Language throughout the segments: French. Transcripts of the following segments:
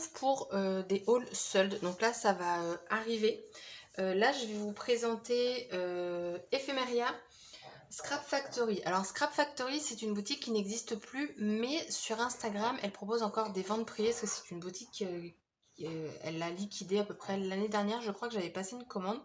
retrouve pour des hauls soldes. Donc là, ça va arriver. Là, je vais vous présenter Ephemeria Scrap Factory. Alors, Scrap Factory, c'est une boutique qui n'existe plus, mais sur Instagram, elle propose encore des ventes privées, parce que c'est une boutique, elle l'a liquidée à peu près l'année dernière. Je crois que j'avais passé une commande.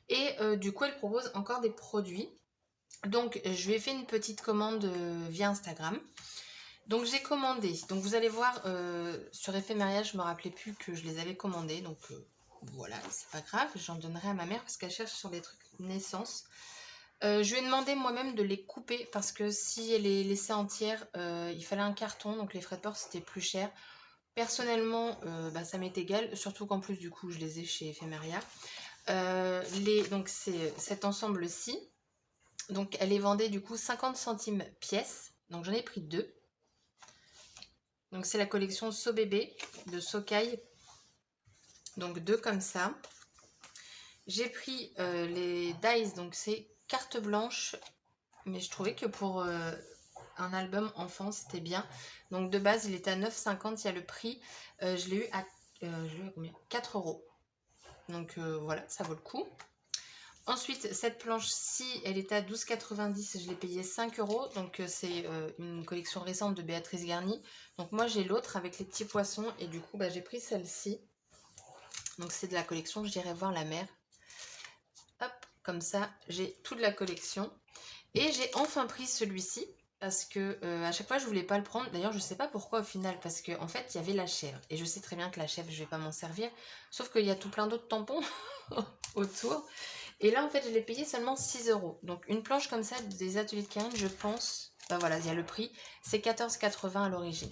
Et du coup, elle propose encore des produits. Donc, je lui ai fait une petite commande via Instagram. Donc j'ai commandé. Donc vous allez voir sur Ephemeria, je me rappelais plus que je les avais commandés. Donc voilà, c'est pas grave, j'en donnerai à ma mère parce qu'elle cherche sur des trucs naissance. Je lui ai demandé moi-même de les couper parce que si elle les laissait entières, il fallait un carton, donc les frais de port c'était plus cher. Personnellement, ça m'est égal, surtout qu'en plus du coup je les ai chez Ephemeria. Donc c'est cet ensemble-ci. Donc elle les vendait du coup 50 centimes pièce. Donc j'en ai pris deux. Donc c'est la collection So Bébé de Sokai. Donc deux comme ça. J'ai pris les dies, donc c'est carte blanche. Mais je trouvais que pour un album enfant, c'était bien. Donc de base, il était à 9,50, il y a le prix. Je l'ai eu à, combien 4 euros. Donc voilà, ça vaut le coup. Ensuite, cette planche-ci, elle était à 12,90, je l'ai payé 5 euros. Donc c'est une collection récente de Béatrice Garny. Donc moi j'ai l'autre avec les petits poissons et du coup j'ai pris celle-ci. Donc c'est de la collection J'irai voir la mer. Hop, comme ça j'ai toute la collection. Et j'ai enfin pris celui-ci parce que à chaque fois je voulais pas le prendre. D'ailleurs je sais pas pourquoi au final parce qu'en fait il y avait la chèvre. Et je sais très bien que la chèvre je vais pas m'en servir. Sauf qu'il y a tout plein d'autres tampons autour. Et là, en fait, je l'ai payé seulement 6 euros. Donc, une planche comme ça des ateliers de Karine, je pense, voilà, il y a le prix, c'est 14,80 à l'origine.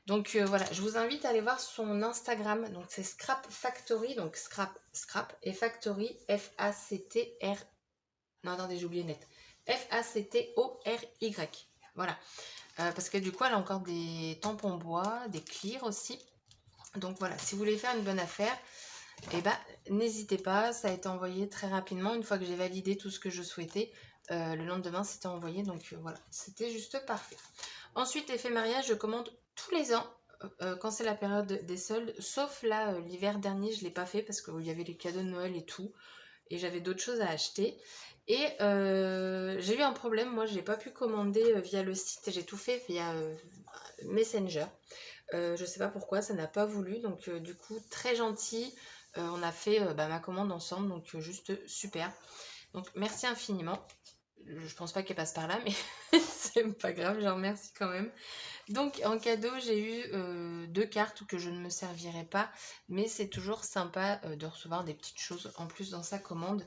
Donc, voilà, je vous invite à aller voir son Instagram. Donc, c'est Scrap Factory, donc Scrap, et Factory, F-A-C-T-R... Non, attendez, j'ai oublié net. F-A-C-T-O-R-Y. Voilà. Parce que du coup, elle a encore des tampons bois, des clears aussi. Donc, voilà, si vous voulez faire une bonne affaire, eh ben, n'hésitez pas, ça a été envoyé très rapidement. Une fois que j'ai validé tout ce que je souhaitais, le lendemain c'était envoyé, donc voilà, c'était juste parfait. Ensuite, Ephemeria, je commande tous les ans quand c'est la période des soldes, sauf là, l'hiver dernier, je ne l'ai pas fait parce qu'il y avait les cadeaux de Noël et tout, et j'avais d'autres choses à acheter. Et j'ai eu un problème, moi je n'ai pas pu commander via le site, et j'ai tout fait via Messenger. Je sais pas pourquoi, ça n'a pas voulu, donc du coup, très gentil. On a fait ma commande ensemble, donc juste super. Donc merci infiniment. Je pense pas qu'elle passe par là, mais c'est pas grave, j'en remercie quand même. Donc en cadeau, j'ai eu deux cartes que je ne me servirai pas, mais c'est toujours sympa de recevoir des petites choses en plus dans sa commande.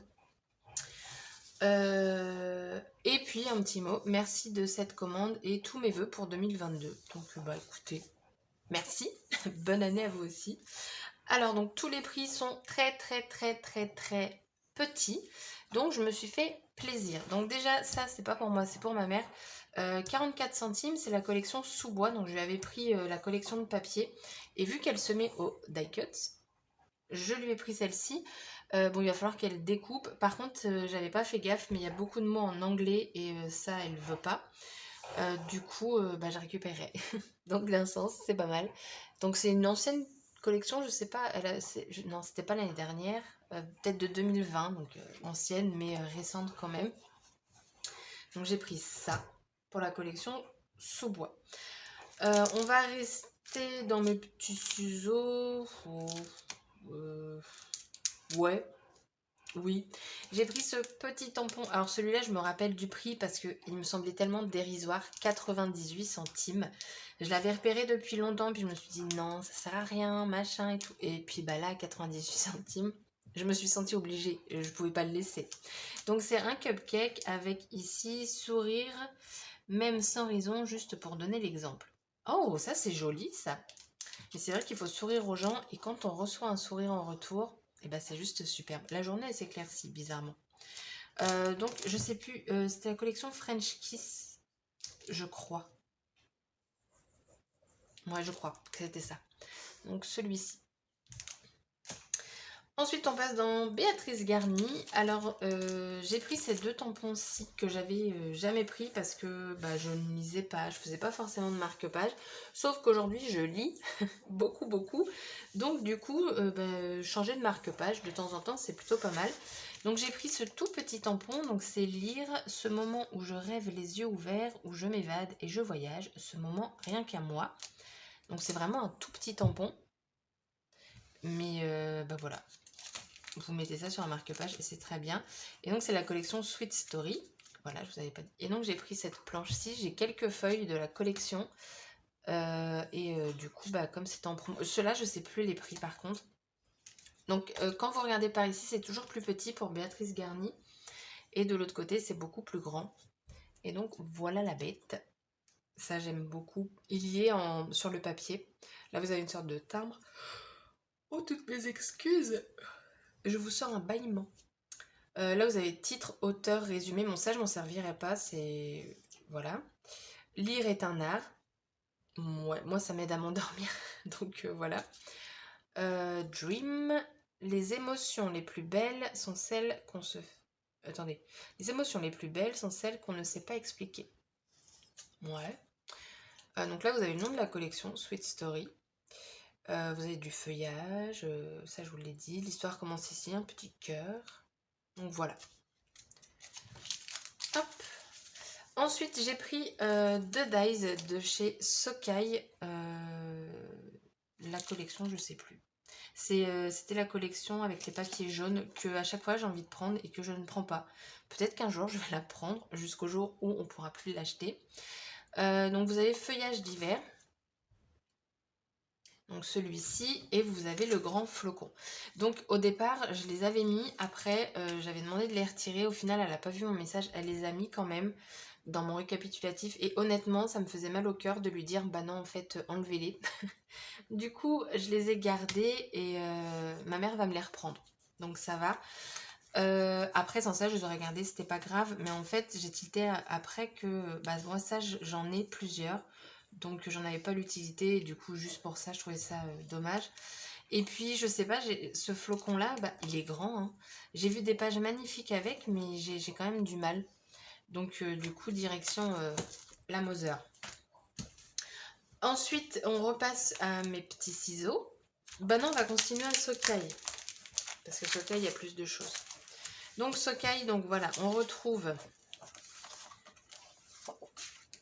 Et puis un petit mot, merci de cette commande et tous mes vœux pour 2022. Donc écoutez, merci, bonne année à vous aussi. Alors donc tous les prix sont très petits, donc je me suis fait plaisir. Donc déjà ça c'est pas pour moi, c'est pour ma mère. 44 centimes, c'est la collection sous-bois, donc je lui avais pris la collection de papier. Et vu qu'elle se met au die cut, je lui ai pris celle-ci. Bon, il va falloir qu'elle découpe. Par contre, j'avais pas fait gaffe, mais il y a beaucoup de mots en anglais et ça, elle veut pas. Du coup, j'ai récupéré. Donc l'incense, c'est pas mal. Donc c'est une ancienne collection, je sais pas, non, c'était pas l'année dernière, peut-être de 2020, donc ancienne, mais récente quand même. Donc j'ai pris ça pour la collection sous-bois. On va rester dans mes petits ciseaux. Ouais, oui. J'ai pris ce petit tampon. Alors celui-là, je me rappelle du prix parce qu'il me semblait tellement dérisoire. 98 centimes. Je l'avais repéré depuis longtemps, puis je me suis dit non, ça sert à rien, machin et tout. Et puis là, 98 centimes, je me suis sentie obligée. Je pouvais pas le laisser. Donc c'est un cupcake avec ici sourire, même sans raison, juste pour donner l'exemple. Oh, ça c'est joli ça. Mais c'est vrai qu'il faut sourire aux gens et quand on reçoit un sourire en retour, eh ben c'est juste superbe. La journée elle s'éclaircit bizarrement. Donc je sais plus, c'était la collection French Kiss, je crois. Ouais, je crois que c'était ça. Donc celui-ci. Ensuite, on passe dans Béatrice Garni. Alors, j'ai pris ces deux tampons-ci que j'avais jamais pris parce que bah, je ne lisais pas, je faisais pas forcément de marque-page. Sauf qu'aujourd'hui, je lis beaucoup, beaucoup. Donc, du coup, bah, changer de marque-page de temps en temps, c'est plutôt pas mal. Donc, j'ai pris ce tout petit tampon. Donc, c'est lire ce moment où je rêve les yeux ouverts, où je m'évade et je voyage. Ce moment rien qu'à moi. Donc, c'est vraiment un tout petit tampon. Mais bah voilà, vous mettez ça sur un marque-page et c'est très bien. Et donc c'est la collection Sweet Story. Voilà, je vous avais pas dit. Et donc j'ai pris cette planche-ci, j'ai quelques feuilles de la collection. Du coup, bah, comme c'est en promo, ceux-là, je sais plus les prix par contre. Donc quand vous regardez par ici, c'est toujours plus petit pour Béatrice Garni. Et de l'autre côté, c'est beaucoup plus grand. Et donc voilà la bête. Ça, j'aime beaucoup. Il y est sur le papier. Là, vous avez une sorte de timbre. Oh, toutes mes excuses. Je vous sors un bâillement. Là, vous avez titre, auteur, résumé. Bon, ça, je m'en servirai pas. C'est... Voilà. Lire est un art. Ouais, moi, ça m'aide à m'endormir. Donc, voilà. Dream. Les émotions les plus belles sont celles qu'on se... Attendez. Les émotions les plus belles sont celles qu'on ne sait pas expliquer. Ouais. Donc là, vous avez le nom de la collection, Sweet Story. Vous avez du feuillage. Ça, je vous l'ai dit. L'histoire commence ici, un petit cœur. Donc, voilà. Hop. Ensuite, j'ai pris deux dies de chez Sokai. La collection, je sais plus. C'était la collection avec les papiers jaunes que à chaque fois j'ai envie de prendre et que je ne prends pas. Peut-être qu'un jour je vais la prendre jusqu'au jour où on pourra plus l'acheter. Donc vous avez feuillage d'hiver. Donc celui-ci, et vous avez le grand flocon. Donc au départ, je les avais mis, après j'avais demandé de les retirer, au final elle n'a pas vu mon message, elle les a mis quand même dans mon récapitulatif, et honnêtement ça me faisait mal au cœur de lui dire bah non en fait enlevez-les. Du coup je les ai gardés et ma mère va me les reprendre, donc ça va. Après sans ça je les aurais gardés, c'était pas grave, mais en fait j'ai tilté après que bah moi ça j'en ai plusieurs. Donc j'en avais pas l'utilité et du coup juste pour ça je trouvais ça dommage. Et puis je sais pas, ce flocon là, bah, il est grand, hein. J'ai vu des pages magnifiques avec mais j'ai quand même du mal. Donc du coup direction la Moser. Ensuite on repasse à mes petits ciseaux. Bah non, on va continuer à Sokai. Parce que Sokai il y a plus de choses. Donc Sokai, donc voilà, on retrouve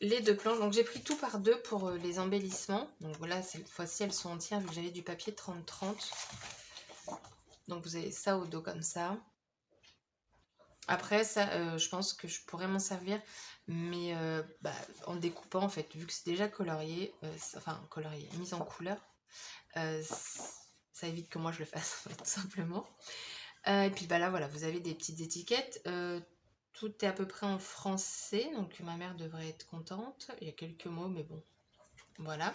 les deux planches. Donc j'ai pris tout par deux pour les embellissements. Donc voilà, cette fois-ci elles sont entières vu que j'avais du papier 30-30. Donc vous avez ça au dos comme ça. Après ça, je pense que je pourrais m'en servir, mais bah, en découpant en fait, vu que c'est déjà colorié, enfin colorié, mise en couleur, ça évite que moi je le fasse en fait, tout simplement. Et puis bah là voilà, vous avez des petites étiquettes. Tout est à peu près en français, donc ma mère devrait être contente. Il y a quelques mots, mais bon, voilà.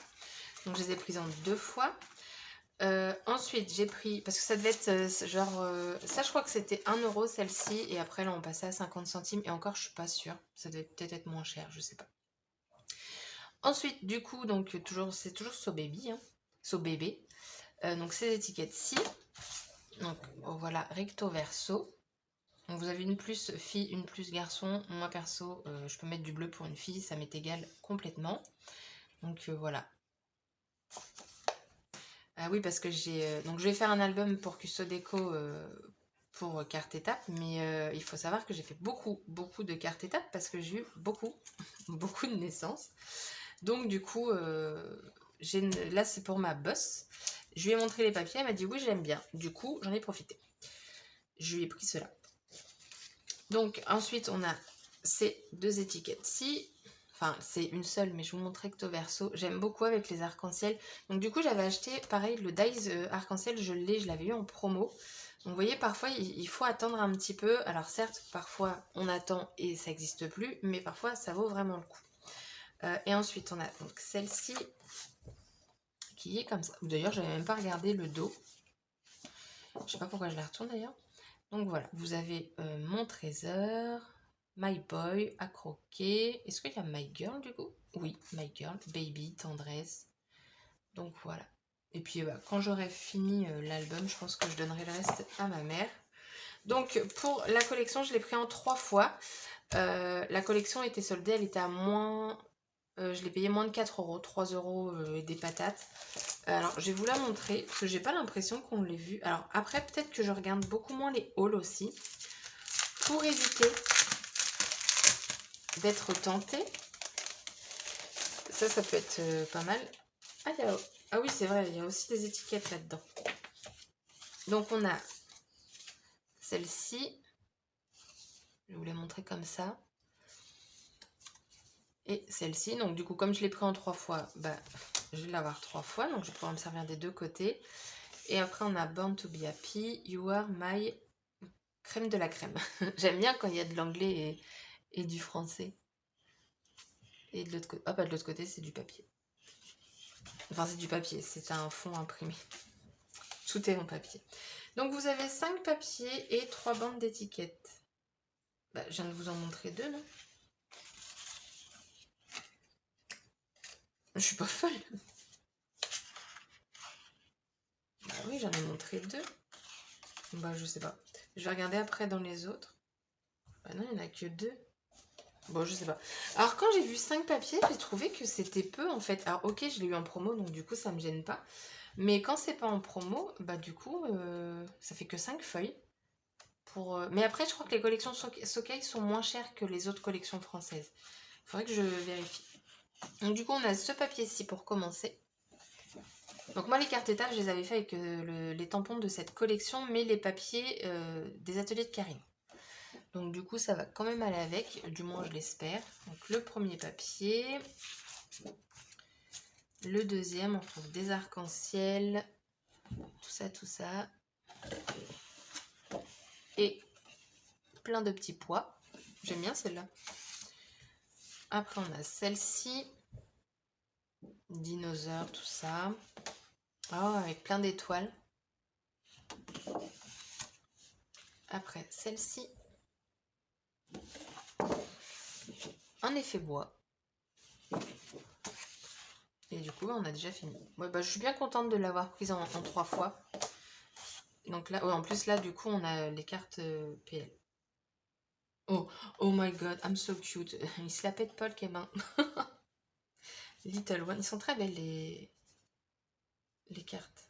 Donc je les ai prises en deux fois. Ensuite, j'ai pris, parce que ça devait être genre, ça je crois que c'était 1 € celle-ci, et après là on passait à 50 centimes, et encore je suis pas sûre, ça devait peut-être être moins cher, je sais pas. Ensuite, du coup, donc c'est toujours So Baby, hein, So Bébé. Donc ces étiquettes-ci, donc voilà, recto verso. Donc vous avez une plus fille, une plus garçon. Moi perso, je peux mettre du bleu pour une fille, ça m'est égal complètement. Donc voilà. Ah oui, parce que donc je vais faire un album pour Custo Déco pour carte étape, mais il faut savoir que j'ai fait beaucoup, beaucoup de cartes étapes parce que j'ai eu beaucoup, beaucoup de naissances. Donc du coup, là c'est pour ma boss. Je lui ai montré les papiers, elle m'a dit oui, j'aime bien. Du coup, j'en ai profité. Je lui ai pris cela. Donc ensuite, on a ces deux étiquettes-ci. Enfin, c'est une seule, mais je vous montre recto verso. J'aime beaucoup avec les arcs-en-ciel. Donc du coup, j'avais acheté, pareil, le dies arc-en-ciel, je l'avais eu en promo. Donc vous voyez, parfois, il faut attendre un petit peu. Alors certes, parfois, on attend et ça n'existe plus, mais parfois, ça vaut vraiment le coup. Et ensuite, on a donc celle-ci, qui est comme ça. D'ailleurs, je n'avais même pas regardé le dos. Je sais pas pourquoi je la retourne d'ailleurs. Donc voilà, vous avez mon trésor, My Boy, à croquer. Est-ce qu'il y a My Girl du coup? Oui, My Girl, Baby, tendresse. Donc voilà. Et puis quand j'aurai fini l'album, je pense que je donnerai le reste à ma mère. Donc pour la collection, je l'ai pris en 3 fois. La collection était soldée, elle était à moins... je l'ai payé moins de 4 euros, 3 euros et des patates. Alors je vais vous la montrer, parce que j'ai pas l'impression qu'on l'ait vue. Alors après, peut-être que je regarde beaucoup moins les hauls aussi. Pour éviter d'être tentée. Ça peut être pas mal. Ah oui, c'est vrai, il y a aussi des étiquettes là-dedans. Donc on a celle-ci. Je vais vous la montrer comme ça. Et celle-ci. Donc du coup, comme je l'ai pris en 3 fois, bah, je vais l'avoir 3 fois. Donc je vais pouvoir me servir des deux côtés. Et après, on a Born to be happy. You are my crème de la crème. J'aime bien quand il y a de l'anglais et du français. Et de l'autre côté, ah, pas de l'autre côté, c'est du papier. Enfin, c'est du papier, c'est un fond imprimé. Tout est en papier. Donc, vous avez 5 papiers et 3 bandes d'étiquettes. Bah, je viens de vous en montrer 2, non? Je suis pas folle. Bah oui, j'en ai montré 2. Bah, je sais pas. Je vais regarder après dans les autres. Bah non, il n'y en a que 2. Bon, je sais pas. Alors, quand j'ai vu 5 papiers, j'ai trouvé que c'était peu, en fait. Alors, ok, je l'ai eu en promo, donc du coup, ça me gêne pas. Mais quand c'est pas en promo, bah du coup, ça fait que 5 feuilles. Mais après, je crois que les collections Sokei sont moins chères que les autres collections françaises. Il faudrait que je vérifie. Donc du coup, on a ce papier-ci pour commencer. Donc moi, les cartes étapes, je les avais fait avec les tampons de cette collection, mais les papiers des ateliers de Karine. Donc du coup, ça va quand même aller avec, du moins je l'espère. Donc le premier papier. Le deuxième, on trouve des arcs-en-ciel. Tout ça, tout ça. Et plein de petits pois. J'aime bien celle-là. Après, on a celle-ci. Dinosaure, tout ça. Oh, avec plein d'étoiles. Après, celle-ci. Un effet bois. Et du coup, on a déjà fini. Ouais, bah, je suis bien contente de l'avoir prise en 3 fois. Donc là, ouais, en plus, là, du coup, on a les cartes PL. Oh, oh my god, I'm so cute. Il se la pète Paul Cabin. Little One. Ils sont très belles, les cartes.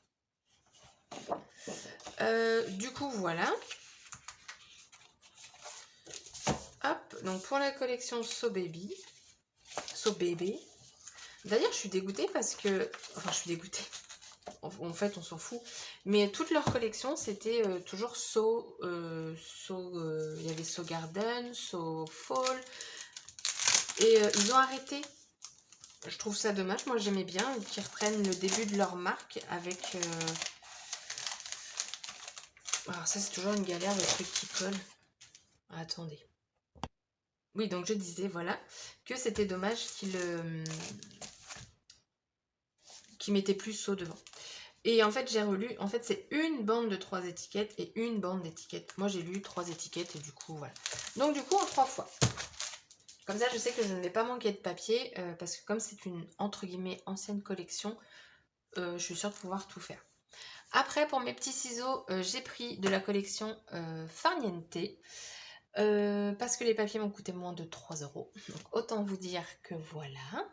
Du coup, voilà. Hop, donc pour la collection So Baby. So Baby. D'ailleurs, je suis dégoûtée parce que... Enfin, je suis dégoûtée. En fait, on s'en fout. Mais toute leur collection, c'était toujours il y avait So Garden, So Fall. Et ils ont arrêté. Je trouve ça dommage. Moi, j'aimais bien qu'ils reprennent le début de leur marque avec... Alors ça, c'est toujours une galère, le truc qui colle. Attendez. Oui, donc je disais, voilà, que c'était dommage qu'ils mettaient plus So devant. Et en fait, j'ai relu, en fait, c'est une bande de 3 étiquettes et une bande d'étiquettes. Moi, j'ai lu 3 étiquettes et du coup, voilà. Donc, du coup, en 3 fois. Comme ça, je sais que je ne vais pas manquer de papier parce que comme c'est une, entre guillemets, ancienne collection, je suis sûre de pouvoir tout faire. Après, pour mes petits ciseaux, j'ai pris de la collection Farniente parce que les papiers m'ont coûté moins de 3 euros. Donc, autant vous dire que voilà.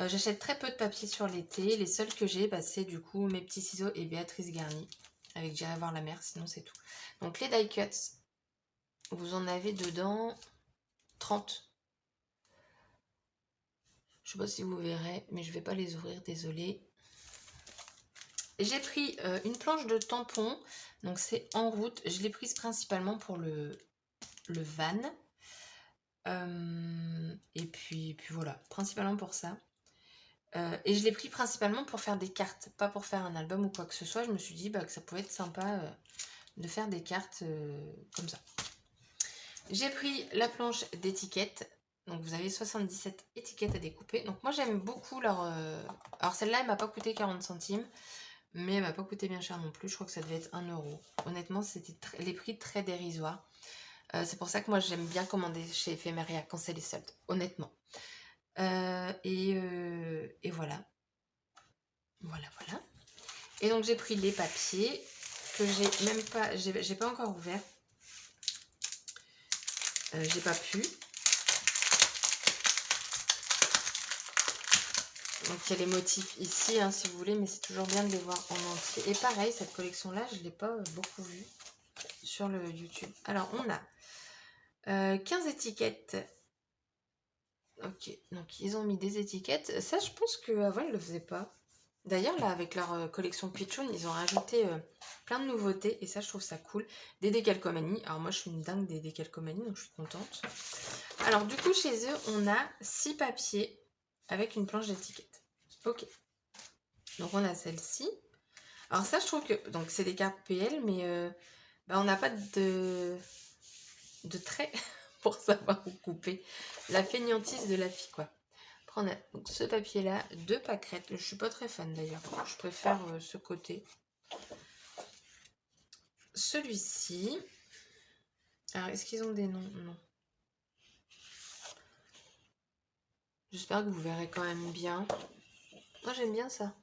J'achète très peu de papier sur l'été. Les seuls que j'ai, bah, c'est du coup mes petits ciseaux et Béatrice Garni. Avec J'irai voir la mer, sinon c'est tout. Donc les die cuts, vous en avez dedans 30. Je sais pas si vous verrez, mais je vais pas les ouvrir, désolée. J'ai pris une planche de tampon. Donc c'est en route. Je l'ai prise principalement pour le van. Et puis voilà, principalement pour ça. Et je l'ai pris principalement pour faire des cartes, pas pour faire un album ou quoi que ce soit. Je me suis dit que ça pouvait être sympa de faire des cartes comme ça. J'ai pris la planche d'étiquettes. Donc vous avez 77 étiquettes à découper. Donc moi j'aime beaucoup leur... Alors celle-là elle m'a pas coûté 40 centimes. Mais elle m'a pas coûté bien cher non plus. Je crois que ça devait être 1 euro. Honnêtement c'était les prix très dérisoires. C'est pour ça que moi j'aime bien commander chez Ephemeria quand c'est les soldes. Honnêtement. Et voilà. Voilà. Et donc j'ai pris les papiers que j'ai pas encore ouvert. J'ai pas pu. Donc il y a les motifs ici, hein, si vous voulez, mais c'est toujours bien de les voir en entier. Et pareil, cette collection-là, je ne l'ai pas beaucoup vue sur le YouTube. Alors on a 15 étiquettes. Ok, donc ils ont mis des étiquettes. Ça, je pense qu'avant, ils ne le faisaient pas. D'ailleurs, là, avec leur collection Pitchoun, ils ont rajouté plein de nouveautés. Et ça, je trouve ça cool. Des décalcomanies. Alors moi, je suis une dingue des décalcomanies, donc je suis contente. Alors du coup, chez eux, on a 6 papiers avec une planche d'étiquettes. Ok. Donc on a celle-ci. Alors ça, je trouve que... Donc c'est des cartes PL, mais on n'a pas de trait pour savoir où couper. La fainéantise de la fille, quoi. Après, on a donc ce papier-là, 2 pâquerettes. Je suis pas très fan, d'ailleurs. Je préfère ce côté. Celui-ci. Alors, est-ce qu'ils ont des noms? Non. J'espère que vous verrez quand même bien. Moi, j'aime bien ça.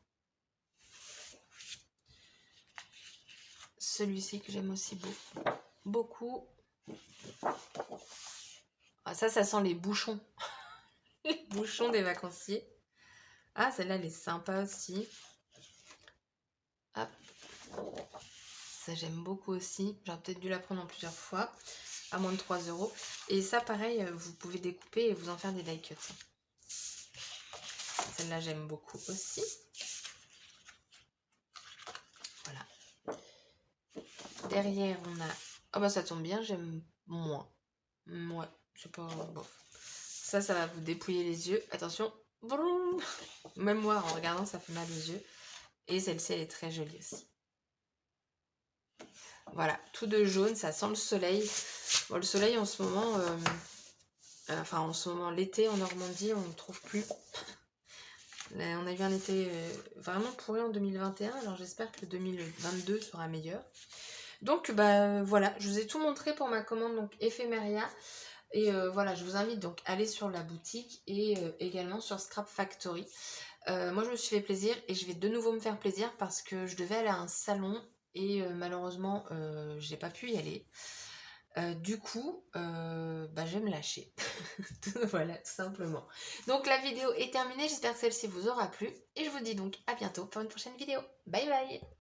Celui-ci que j'aime aussi beaucoup. Ah, ça sent les bouchons. Les bouchons des vacanciers. Ah, celle-là, elle est sympa aussi. Hop. Ça, j'aime beaucoup aussi. J'aurais peut-être dû la prendre en plusieurs fois. À moins de 3 €. Et ça, pareil, vous pouvez découper et vous en faire des die cuts. Celle-là, j'aime beaucoup aussi. Voilà. Derrière, on a... Oh bah ça tombe bien, j'aime moins. Ouais, c'est pas... Bof. Ça va vous dépouiller les yeux. Attention. Vroom. Même moi, en regardant, ça fait mal aux yeux. Et celle-ci, elle est très jolie aussi. Voilà, tout de jaune, ça sent le soleil. Bon, le soleil, en ce moment... en ce moment, l'été en Normandie, on ne trouve plus. Là, on a eu un été vraiment pourri en 2021, alors j'espère que le 2022 sera meilleur. Donc bah voilà, je vous ai tout montré pour ma commande donc Ephemeria. Et voilà, je vous invite donc à aller sur la boutique et également sur Scrap Factory. Moi je me suis fait plaisir et je vais de nouveau me faire plaisir parce que je devais aller à un salon et malheureusement j'ai pas pu y aller. Du coup, je vais me lâcher. Voilà, tout simplement. Donc la vidéo est terminée, j'espère que celle-ci vous aura plu. Et je vous dis donc à bientôt pour une prochaine vidéo. Bye bye!